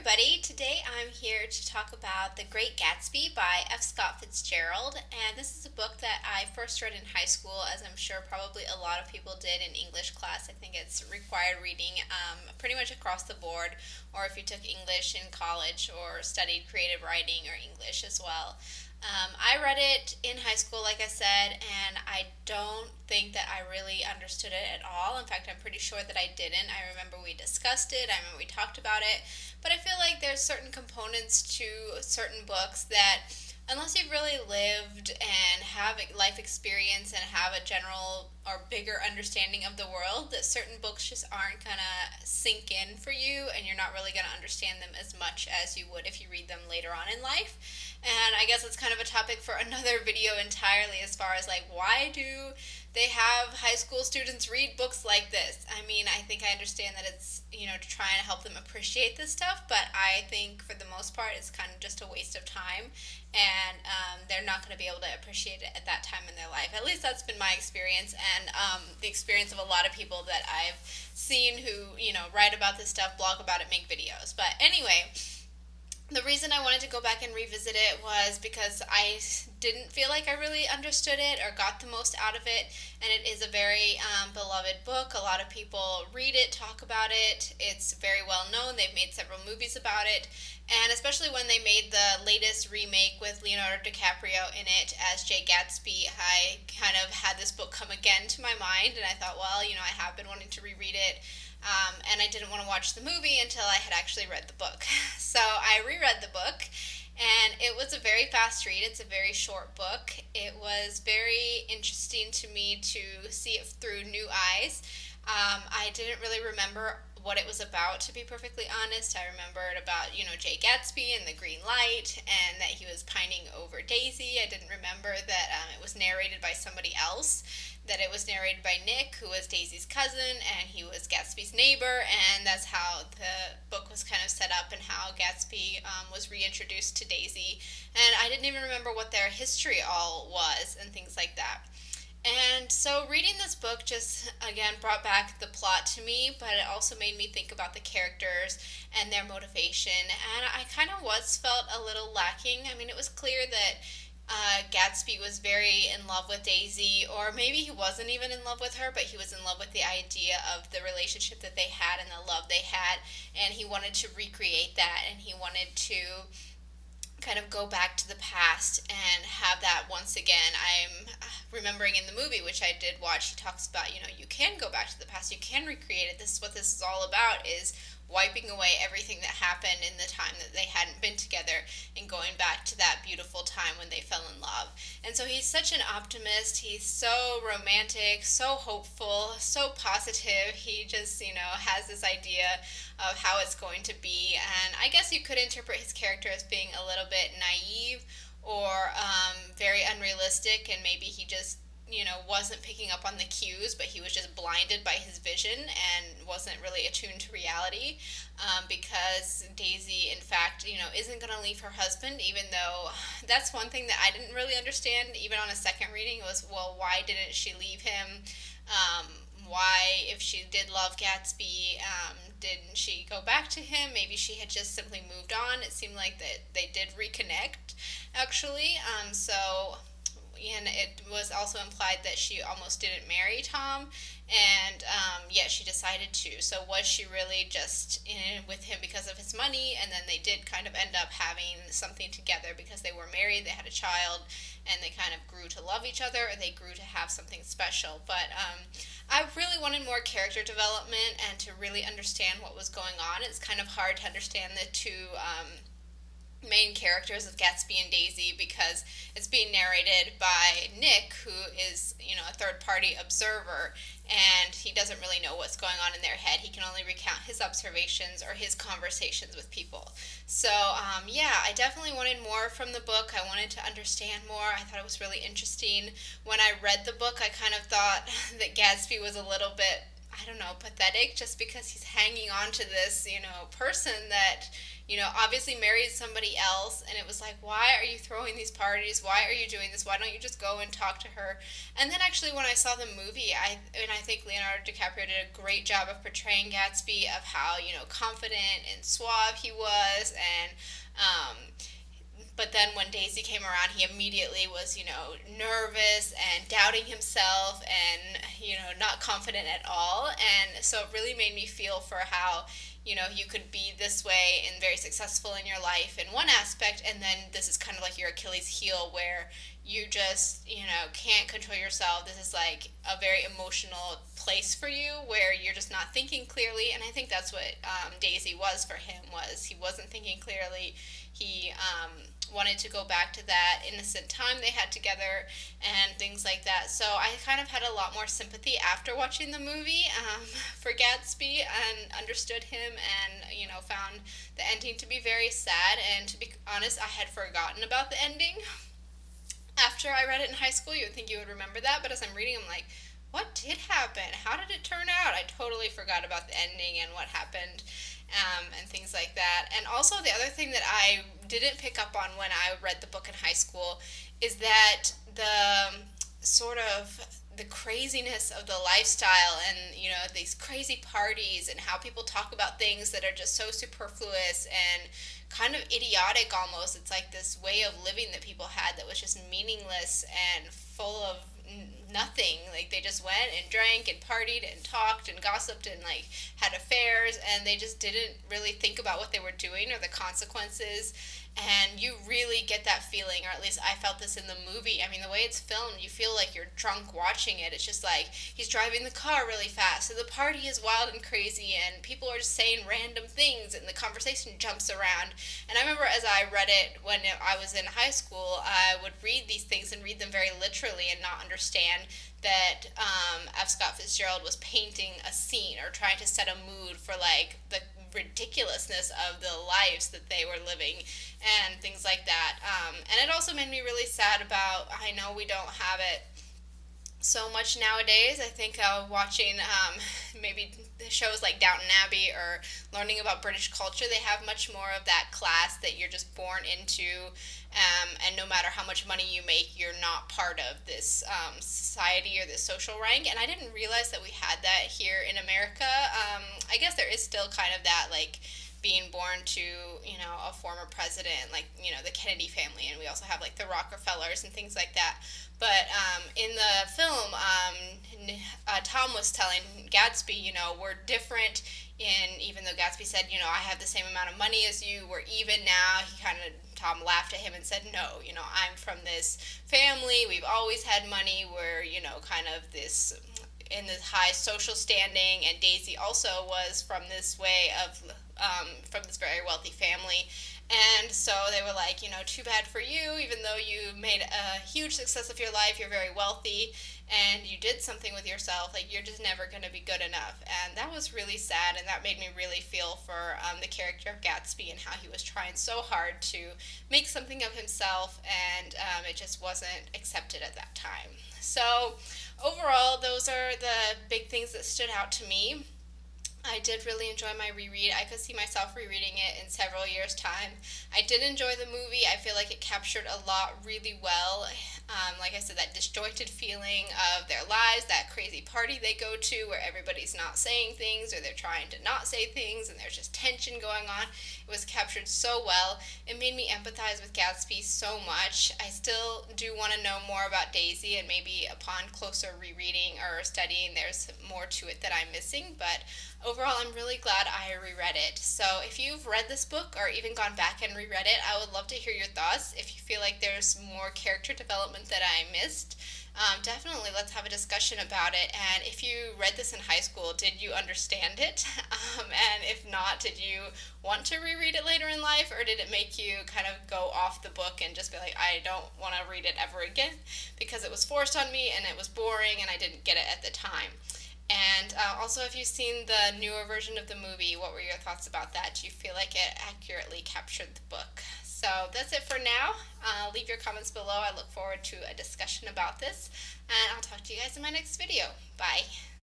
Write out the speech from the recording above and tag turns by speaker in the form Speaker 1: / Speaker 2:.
Speaker 1: everybody. Today I'm here to talk about The Great Gatsby by F. Scott Fitzgerald. And this is a book that I first read in high school, as I'm sure probably a lot of people did in English class. I think it's required reading pretty much across the board, or if you took English in college or studied creative writing or English as well. I read it in high school, like I said, and I don't think that I really understood it at all. In fact, I'm pretty sure that I didn't. I remember we discussed it, I remember we talked about it, but I feel like there's certain components to certain books that, unless you've really lived and have a life experience and have a general or bigger understanding of the world, that certain books just aren't gonna sink in for you, and you're not really gonna understand them as much as you would if you read them later on in life. And I guess it's kind of a topic for another video entirely, as far as like, why do they have high school students read books like this? I mean, I think I understand that it's, to try and help them appreciate this stuff, but I think for the most part it's kind of just a waste of time, and they're not going to be able to appreciate it at that time in their life. At least that's been my experience, and the experience of a lot of people that I've seen who, write about this stuff, blog about it, make videos. But anyway, the reason I wanted to go back and revisit it was because I didn't feel like I really understood it or got the most out of it, and it is a very beloved book. A lot of people read it, talk about it. It's very well known. They've made several movies about it, and especially when they made the latest remake with Leonardo DiCaprio in it as Jay Gatsby, I kind of had this book come again to my mind, and I thought, well, I have been wanting to reread it. And I didn't want to watch the movie until I had actually read the book. So I reread the book, and it was a very fast read. It's a very short book. It was very interesting to me to see it through new eyes. I didn't really remember what it was about, to be perfectly honest. I remembered about, Jay Gatsby and the green light, and that he was pining over Daisy. I didn't remember that it was narrated by somebody else, that it was narrated by Nick, who was Daisy's cousin, and he was Gatsby's neighbor, and that's how the book was kind of set up and how Gatsby was reintroduced to Daisy. And I didn't even remember what their history all was and things like that. And so reading this book just, again, brought back the plot to me, but it also made me think about the characters and their motivation. And I kind of felt a little lacking. I mean, it was clear that Gatsby was very in love with Daisy, or maybe he wasn't even in love with her, but he was in love with the idea of the relationship that they had and the love they had, and he wanted to recreate that, and he wanted to kind of go back to the past and have that once again. I'm remembering in the movie, which I did watch, he talks about, you can go back to the past, you can recreate it. This is what this is all about, is wiping away everything that happened in the time that they hadn't been together and going back to that beautiful time when they fell in love. And so he's such an optimist. He's so romantic, so hopeful, so positive. He just, has this idea of how it's going to be. And I guess you could interpret his character as being a little bit naive or very unrealistic, and maybe he just wasn't picking up on the cues, but he was just blinded by his vision and wasn't really attuned to reality, because Daisy, in fact, isn't going to leave her husband, even though that's one thing that I didn't really understand, even on a second reading, was, well, why didn't she leave him? Why, if she did love Gatsby, didn't she go back to him? Maybe she had just simply moved on. It seemed like that they did reconnect, actually. And it was also implied that she almost didn't marry Tom, and yet she decided to. So was she really just in with him because of his money? And then they did kind of end up having something together because they were married, they had a child, and they kind of grew to love each other, or they grew to have something special. But I really wanted more character development and to really understand what was going on. It's kind of hard to understand the two main characters of Gatsby and Daisy because it's being narrated by Nick, who is, a third-party observer, and he doesn't really know what's going on in their head. He can only recount his observations or his conversations with people. So, I definitely wanted more from the book. I wanted to understand more. I thought it was really interesting. When I read the book, I kind of thought that Gatsby was a little bit, I don't know, pathetic, just because he's hanging on to this, person that obviously married somebody else, and it was like, why are you throwing these parties? Why are you doing this? Why don't you just go and talk to her? And then actually when I saw the movie, I think Leonardo DiCaprio did a great job of portraying Gatsby, of how, confident and suave he was, and um, but then when Daisy came around, he immediately was, nervous and doubting himself and, not confident at all. And so it really made me feel for how, you could be this way and very successful in your life in one aspect, and then this is kind of like your Achilles heel where you just, can't control yourself. This is like a very emotional place for you where you're just not thinking clearly. And I think that's what Daisy was for him, was he wasn't thinking clearly. He wanted to go back to that innocent time they had together and things like that. So I kind of had a lot more sympathy after watching the movie for Gatsby, and understood him, and found the ending to be very sad. And to be honest, I had forgotten about the ending. After I read it in high school, you would think you would remember that, but as I'm reading, I'm like, what did happen? How did it turn out? I totally forgot about the ending and what happened, and things like that. And also, the other thing that I didn't pick up on when I read the book in high school is that the sort of the craziness of the lifestyle, and these crazy parties, and how people talk about things that are just so superfluous and kind of idiotic almost. It's like this way of living that people had that was just meaningless and full of nothing. Like, they just went and drank and partied and talked and gossiped and like had affairs, and they just didn't really think about what they were doing or the consequences. And you really get that feeling, or at least I felt this in the movie. I mean, the way it's filmed, you feel like you're drunk watching it. It's just like he's driving the car really fast, so the party is wild and crazy, and people are just saying random things, and the conversation jumps around. And I remember as I read it when I was in high school, I would read these things and read them very literally and not understand that F. Scott Fitzgerald was painting a scene or trying to set a mood for like the ridiculousness of the lives that they were living and things like that. And it also made me really sad about, I know we don't have it so much nowadays. I think watching maybe shows like Downton Abbey or learning about British culture, they have much more of that class that you're just born into, and no matter how much money you make, you're not part of this society or this social rank. And I didn't realize that we had that here in America. I guess there is still kind of that, like, being born to, a former president, like, the Kennedy family, and we also have, like, the Rockefellers and things like that. But in the film, Tom was telling Gatsby, we're different in, even though Gatsby said, I have the same amount of money as you, we're even now, Tom laughed at him and said, no, I'm from this family, we've always had money, we're, kind of this, in this high social standing, and Daisy also was from this way of, from this very wealthy family. And so they were like, too bad for you, even though you made a huge success of your life, you're very wealthy, and you did something with yourself, like, you're just never going to be good enough. And that was really sad, and that made me really feel for the character of Gatsby and how he was trying so hard to make something of himself, and it just wasn't accepted at that time. So overall, those are the big things that stood out to me. I did really enjoy my reread. I could see myself rereading it in several years' time. I did enjoy the movie. I feel like it captured a lot really well. Like I said, that disjointed feeling of their lives, that crazy party they go to where everybody's not saying things or they're trying to not say things and there's just tension going on. It was captured so well. It made me empathize with Gatsby so much. I still do want to know more about Daisy, and maybe upon closer rereading or studying, there's more to it that I'm missing. But overall, I'm really glad I reread it. So if you've read this book or even gone back and reread it, I would love to hear your thoughts. If you feel like there's more character development that I missed, definitely let's have a discussion about it. And if you read this in high school, did you understand it? And if not, did you want to reread it later in life, or did it make you kind of go off the book and just be like, I don't want to read it ever again because it was forced on me and it was boring and I didn't get it at the time? And also, if you've seen the newer version of the movie, what were your thoughts about that? Do you feel like it accurately captured the book? So that's it for now. Leave your comments below. I look forward to a discussion about this. And I'll talk to you guys in my next video. Bye.